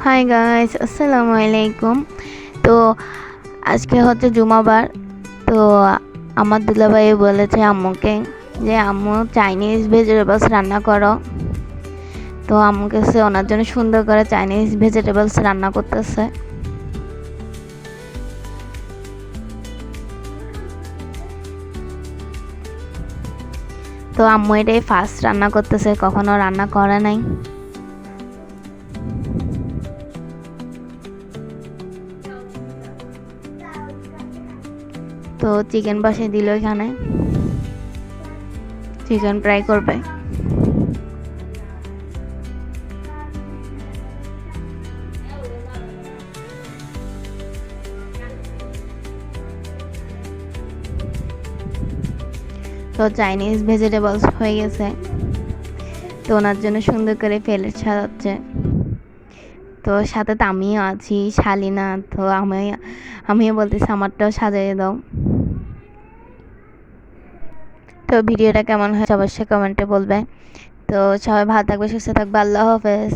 Hi guys, আসসালামু আলাইকুম। তো আজকে হচ্ছে জুমাবার। তো আমার দুলাভাই বলেছে আম্মুকে যে আম্মু চাইনিজ ভেজিটেবলস রান্না করো। তো আম্মুকে সে ওনার জন্য সুন্দর করে চাইনিজ ভেজিটেবলস রান্না করতেছে। তো আম্মু এটাই ফার্স্ট রান্না করতেছে, কখনো রান্না করে নাই। তো চিকেন বসিয়ে দিল, এখানে চিকেন ফ্রাই করবে। তো চাইনিজ ভেজিটেবলস হয়ে গেছে। তো ওনার জন্য সুন্দর করে প্লেট সাজাচ্ছে। তো সাথে তো আমিও আছি, শালিনা। তো আমিও বলতেছি আমারটাও সাজিয়ে দাও। তো ভিডিওটা কেমন হয়েছে অবশ্যই কমেন্টে বলবে। তো সবাই ভালো থাকবে, সুস্থ থাকবে। আল্লাহ হাফেজ।